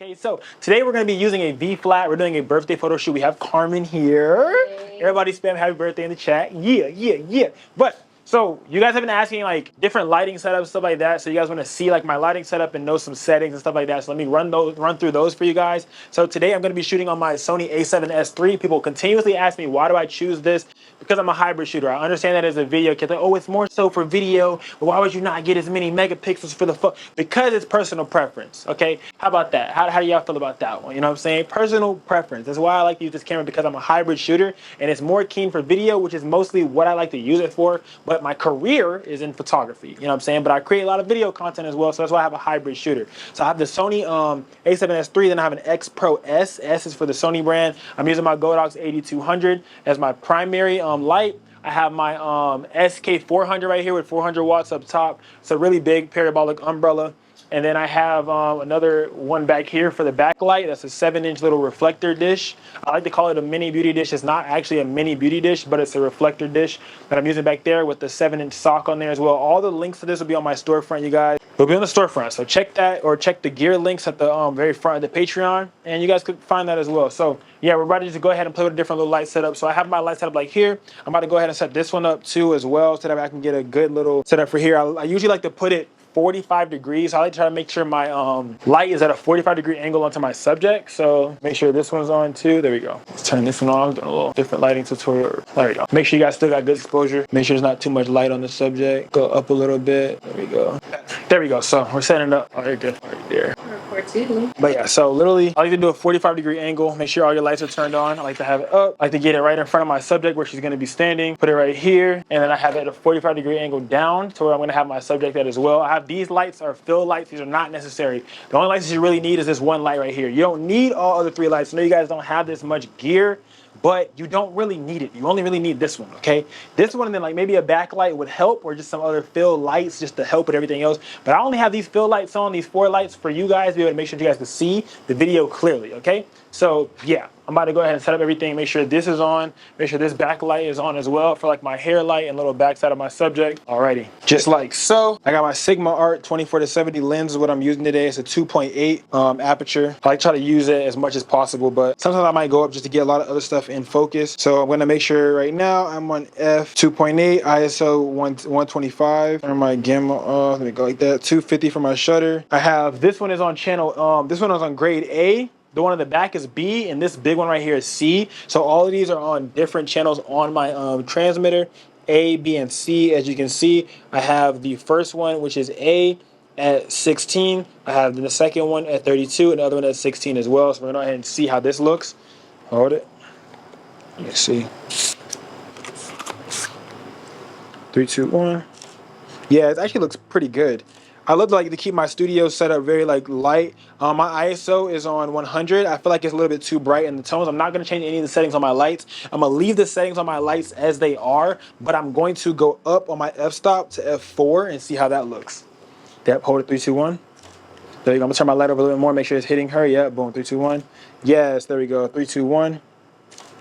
Okay, so today we're going to be using a V flat. We're doing a birthday photo shoot. We have Carmen here. Hey. Everybody spam happy birthday in the chat. Yeah. But so you guys have been asking like different lighting setups, stuff like that. So you guys want to see like my lighting setup and know some settings and stuff like that. So let me run through those for you guys. So today I'm going to be shooting on my Sony a7S III. People continuously ask me, why do I choose this? Because I'm a hybrid shooter. I understand that as a video kid. Like, oh, it's more so for video. But why would you not get as many megapixels for the photo? Because it's personal preference. Okay, how about that? How do y'all feel about that one? You know what I'm saying? Personal preference. That's why I like to use this camera, because I'm a hybrid shooter and it's more keen for video, which is mostly what I like to use it for. But my career is in photography. You know what I'm saying? But I create a lot of video content as well, so that's why I have a hybrid shooter. So I have the Sony a7S III, then I have an X Pro S. S is for the Sony brand. I'm using my Godox AD200 as my primary light. I have my SK400 right here with 400 watts up top. It's a really big parabolic umbrella. And then I have another one back here for the backlight. That's a 7-inch little reflector dish. I like to call it a mini beauty dish. It's not actually a mini beauty dish, but it's a reflector dish that I'm using back there with the 7-inch sock on there as well. All the links to this will be on my storefront, you guys. It'll be on the storefront, so check that, or check the gear links at the very front of the Patreon, and you guys could find that as well. So yeah, we're about to just go ahead and play with a different little light setup. So I have my light setup like here. I'm about to go ahead and set this one up too as well, so that I can get a good little setup for here. I usually like to put it 45 degrees. I like to try to make sure my light is at a 45-degree angle onto my subject. So make sure this one's on too. There we go. Let's turn this one off. Doing a little different lighting tutorial. There we go. Make sure you guys still got good exposure. Make sure there's not too much light on the subject. Go up a little bit. There we go. There we go. So we're setting it up. Oh, you're good. Right there. But yeah, so literally, I like to do a 45-degree angle. Make sure all your lights are turned on. I like to have it up. I like to get it right in front of my subject where she's going to be standing. Put it right here. And then I have it at a 45-degree angle down to where I'm going to have my subject at as well. I have these lights are fill lights. These are not necessary. The only lights you really need is this one light right here. You don't need all other 3 lights. I know you guys don't have this much gear, but you don't really need it. You only really need this one, okay? This one, and then like maybe a backlight would help, or just some other fill lights just to help with everything else. But I only have these fill lights on, these 4 lights for you guys to be able to make sure you guys can see the video clearly, okay? So yeah, I'm about to go ahead and set up everything, make sure this is on, make sure this backlight is on as well for like my hair light and little backside of my subject. Alrighty, just like so. I got my Sigma Art 24-70 lens is what I'm using today. It's a 2.8 aperture. I like to try to use it as much as possible, but sometimes I might go up just to get a lot of other stuff in focus. So I'm gonna make sure right now I'm on f2.8, ISO 125. Turn my gamma off, let me go like that. 250 for my shutter. I have, this one is on channel, this one is on grade A. The one in the back is B, and this big one right here is C. So all of these are on different channels on my transmitter, A, B, and C. As you can see, I have the first one, which is A, at 16. I have the second one at 32, and the other one at 16 as well. So we're gonna go ahead and see how this looks. Hold it. Let me see. 3, 2, 1. Yeah, it actually looks pretty good. I love to like to keep my studio set up very like light. My ISO is on 100. I feel like it's a little bit too bright in the tones. I'm not going to change any of the settings on my lights. I'm going to leave the settings on my lights as they are, but I'm going to go up on my f-stop to f4 and see how that looks. Yep, hold it, 3, 2, 1. There you go. I'm going to turn my light over a little bit more, make sure it's hitting her. Yep, boom, 3, 2, 1. Yes, there we go. 3, 2, 1.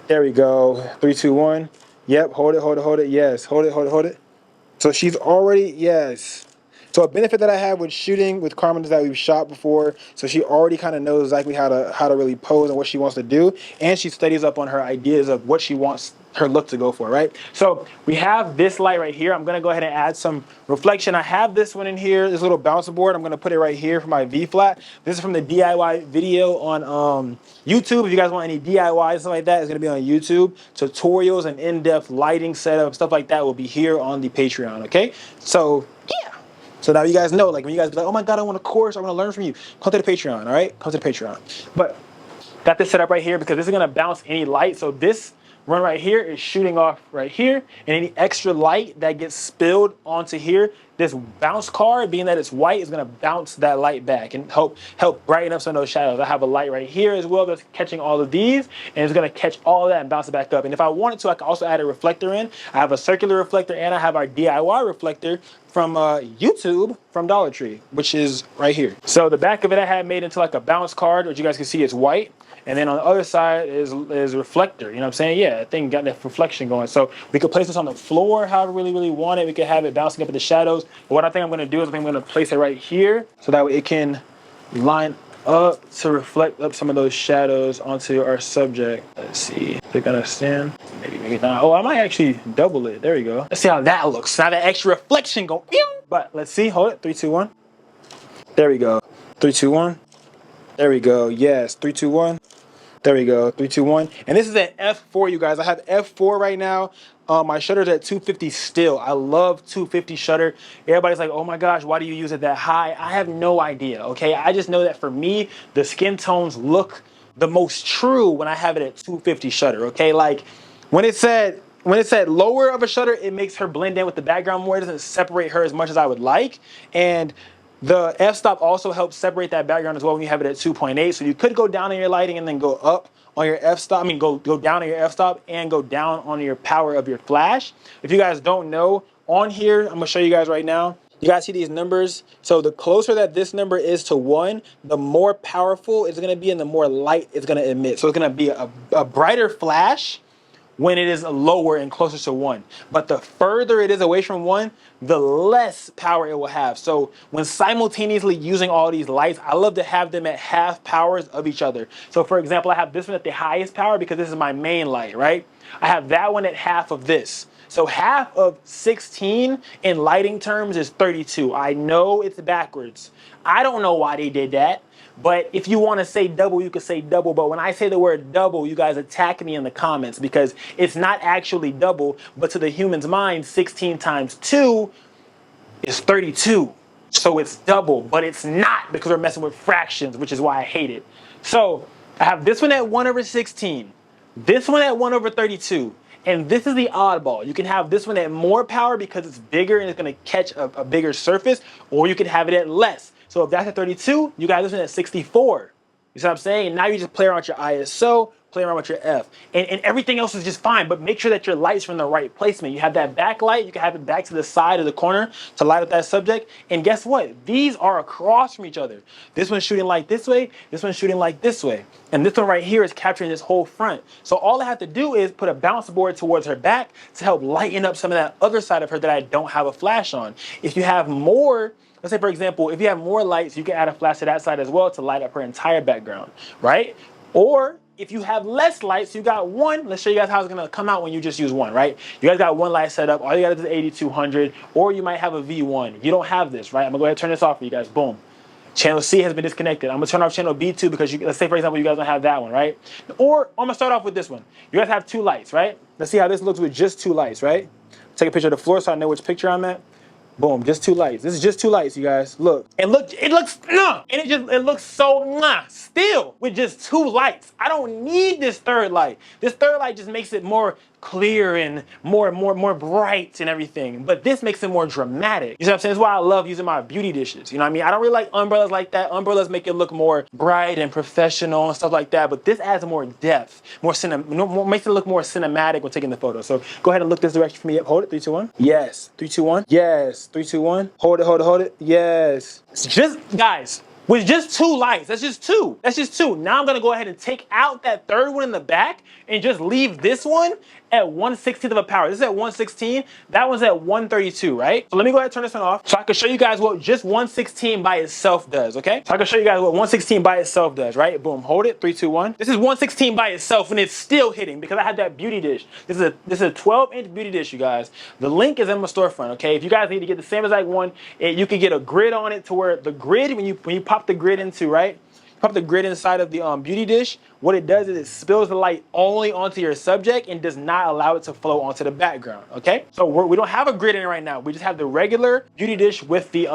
There we go. 3, 2, 1. Yep, hold it. Yes, hold it. So she's already, yes. So a benefit that I have with shooting with Carmen is that we've shot before, so she already kind of knows exactly how to really pose and what she wants to do, and she studies up on her ideas of what she wants her look to go for, right? So we have this light right here. I'm gonna go ahead and add some reflection. I have this one in here, this little bouncer board. I'm gonna put it right here for my V flat. This is from the DIY video on YouTube. If you guys want any DIY and stuff like that, it's gonna be on YouTube. Tutorials and in-depth lighting setup, stuff like that will be here on the Patreon, okay? So yeah. So now you guys know, like when you guys be like, oh my God, I want a course, I want to learn from you, come to the Patreon, all right? Come to the Patreon. But got this set up right here because this is gonna bounce any light. So this run right here is shooting off right here, and any extra light that gets spilled onto here, this bounce card, being that it's white, is gonna bounce that light back and help brighten up some of those shadows. I have a light right here as well that's catching all of these, and it's gonna catch all of that and bounce it back up. And if I wanted to, I can also add a reflector in. I have a circular reflector, and I have our DIY reflector from YouTube from Dollar Tree, which is right here. So the back of it I had made into like a bounce card, which you guys can see is white. And then on the other side is reflector, you know what I'm saying? Yeah, that thing got that reflection going. So we could place this on the floor however we really want it. We could have it bouncing up in the shadows. But what I think I'm gonna do is I'm gonna place it right here so that way it can line up to reflect up some of those shadows onto our subject. Let's see. They're gonna stand. Maybe not. Oh, I might actually double it. There we go. Let's see how that looks. Now that extra reflection go. But let's see. Hold it. 3, 2, 1. There we go. 3, 2, 1. There we go. Yes. 3, 2, 1. There we go. 3, 2, 1. And this is at F4, you guys. I have F4 right now. My shutter's at 250 still. I love 250 shutter. Everybody's like, oh my gosh, why do you use it that high? I have no idea, okay? I just know that for me, the skin tones look the most true when I have it at 250 shutter, okay? Like when it said lower of a shutter, it makes her blend in with the background more. It doesn't separate her as much as I would like. And the f-stop also helps separate that background as well when you have it at 2.8. So you could go down on your lighting and then go up on your f-stop. I mean, go down on your f-stop and go down on your power of your flash. If you guys don't know, on here, I'm gonna show you guys right now. You guys see these numbers? So the closer that this number is to 1, the more powerful it's gonna be and the more light it's gonna emit. So it's gonna be a brighter flash when it is lower and closer to 1. But the further it is away from 1, the less power it will have. So when simultaneously using all these lights, I love to have them at half powers of each other. So for example, I have this one at the highest power because this is my main light, right? I have that one at half of this. So half of 16 in lighting terms is 32. I know it's backwards. I don't know why they did that. But if you want to say double, you could say double. But when I say the word double, you guys attack me in the comments because it's not actually double. But to the human's mind, 16 times 2 is 32. So it's double, but it's not because we're messing with fractions, which is why I hate it. So I have this one at 1 over 16, this one at 1 over 32. And this is the oddball. You can have this one at more power because it's bigger and it's going to catch a bigger surface, or you can have it at less. So if that's at 32, you got this one at 64. You see what I'm saying? And now you just play around with your ISO, play around with your F. And everything else is just fine, but make sure that your light's from the right placement. You have that backlight, you can have it back to the side of the corner to light up that subject. And guess what? These are across from each other. This one's shooting light this way, this one's shooting light this way. And this one right here is capturing this whole front. So all I have to do is put a bounce board towards her back to help lighten up some of that other side of her that I don't have a flash on. If you have more, let's say, for example, if you have more lights, you can add a flash to that side as well to light up her entire background, right? Or if you have less lights, you got one. Let's show you guys how it's gonna come out when you just use one, right? You guys got one light set up. All you gotta do is AD200, or you might have a V1. You don't have this, right? I'm gonna go ahead and turn this off for you guys. Boom. Channel C has been disconnected. I'm gonna turn off channel B2 because let's say, for example, you guys don't have that one, right? Or I'm gonna start off with this one. You guys have 2 lights, right? Let's see how this looks with just 2 lights, right? Take a picture of the floor so I know which picture I'm at. Boom, just 2 lights. This is just 2 lights, you guys. Look. And look, it looks, and it looks so, still with just 2 lights. I don't need this third light. This third light just makes it more clear and more bright and everything. But this makes it more dramatic. You know what I'm saying? That's why I love using my beauty dishes. You know what I mean? I don't really like umbrellas like that. Umbrellas make it look more bright and professional and stuff like that. But this adds more depth, makes it look more cinematic when taking the photo. So go ahead and look this direction for me. Hold it. 3, 2, 1. Yes. 3, 2, 1. Yes. 3, 2, 1. Hold it. Hold it. Hold it. Yes. It's just, guys, with just 2 lights, that's just 2. That's just 2. Now I'm gonna go ahead and take out that third one in the back and just leave this one at 1/16 of a power. This is at 116. That one's at 132, right? So let me go ahead and turn this one off so I can show you guys what just 116 by itself does, okay? So I can show you guys what 116 by itself does, right? Boom, hold it, 3, 2, 1. This is 116 by itself and it's still hitting because I had that beauty dish. This is a 12-inch beauty dish, you guys. The link is in my storefront, okay? If you guys need to get the same exact one, you can get a grid on it to where the grid, when you pop the grid into, right? Pop the grid inside of the beauty dish. What it does is it spills the light only onto your subject and does not allow it to flow onto the background. Okay, so we don't have a grid in it right now. We just have the regular beauty dish with the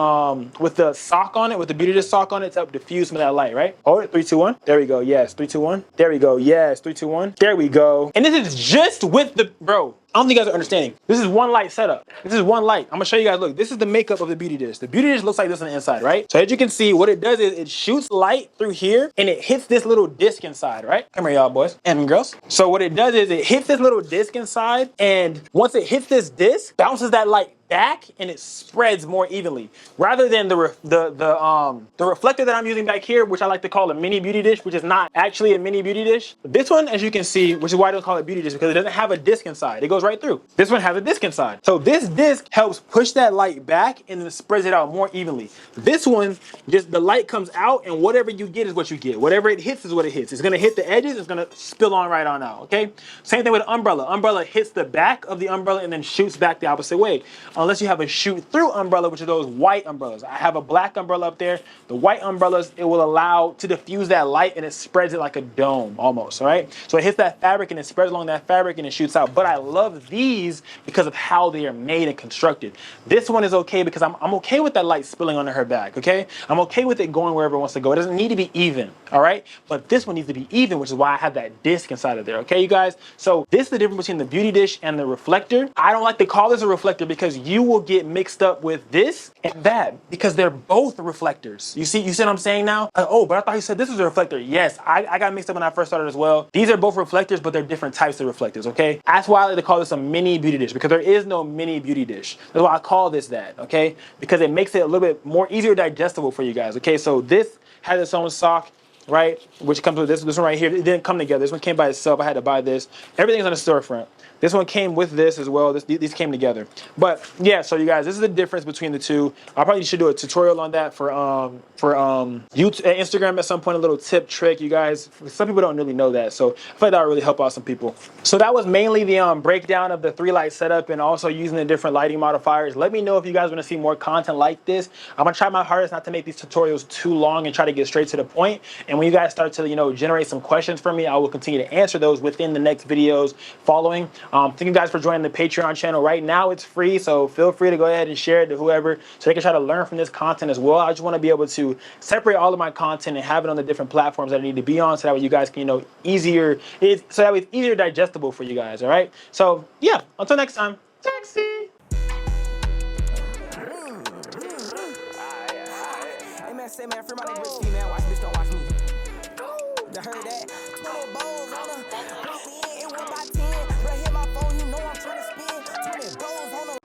sock on it, with the beauty dish sock on it to help diffuse some of that light. Right? Hold it. 3, 2, 1. There we go. Yes. 3, 2, 1. There we go. Yes. 3, 2, 1. There we go. And this is just with the bro. I don't think you guys are understanding. This is one light setup. This is one light. I'm gonna show you guys, look, this is the makeup of the beauty dish. The beauty dish looks like this on the inside, right? So as you can see, what it does is it shoots light through here and it hits this little disc inside, right? Come here, y'all boys and girls. So what it does is it hits this little disc inside, and once it hits this disc, bounces that light back and it spreads more evenly, rather than the reflector that I'm using back here, which I like to call a mini beauty dish, which is not actually a mini beauty dish. This one, as you can see, which is why I don't call it beauty dish, because it doesn't have a disc inside. It goes right through. This one has a disc inside. So this disc helps push that light back and then spreads it out more evenly. This one, just the light comes out and whatever you get is what you get. Whatever it hits is what it hits. It's gonna hit the edges, it's gonna spill on right on out, okay? Same thing with umbrella. Umbrella hits the back of the umbrella and then shoots back the opposite way. Unless you have a shoot through umbrella, which are those white umbrellas. I have a black umbrella up there. The white umbrellas, it will allow to diffuse that light and it spreads it like a dome almost, all right? So it hits that fabric and it spreads along that fabric and it shoots out. But I love these because of how they are made and constructed. This one is okay because I'm okay with that light spilling onto her back, okay? I'm okay with it going wherever it wants to go. It doesn't need to be even, all right? But this one needs to be even, which is why I have that disc inside of there, okay, you guys? So this is the difference between the beauty dish and the reflector. I don't like to call this a reflector because you will get mixed up with this and that because they're both reflectors. You see what I'm saying now? Oh, but I thought you said this was a reflector. Yes, I got mixed up when I first started as well. These are both reflectors, but they're different types of reflectors, okay? That's why I like to call this a mini beauty dish, because there is no mini beauty dish. That's why I call this that, okay? Because it makes it a little bit more easier digestible for you guys, okay? So this has its own sock, right? Which comes with this one right here. It didn't come together. This one came by itself. I had to buy this. Everything's on the storefront. This one came with this as well. These came together. But yeah, so you guys, this is the difference between the two. I probably should do a tutorial on that for YouTube, Instagram at some point, a little tip trick, you guys. Some people don't really know that, so I feel like that would really help out some people. So that was mainly the breakdown of the 3-light setup and also using the different lighting modifiers. Let me know if you guys want to see more content like this. I'm gonna try my hardest not to make these tutorials too long and try to get straight to the point. And when you guys start to, generate some questions for me, I will continue to answer those within the next videos following. Thank you guys for joining the Patreon channel. Right now it's free, so feel free to go ahead and share it to whoever so they can try to learn from this content as well. I just want to be able to separate all of my content and have it on the different platforms that I need to be on, so that way you guys can, so that way it's easier digestible for you guys, all right? So yeah, until next time, taxi. Hey man, say man, free my nigga, man. Watch bitch, don't watch me. You heard that? 20 balls on her.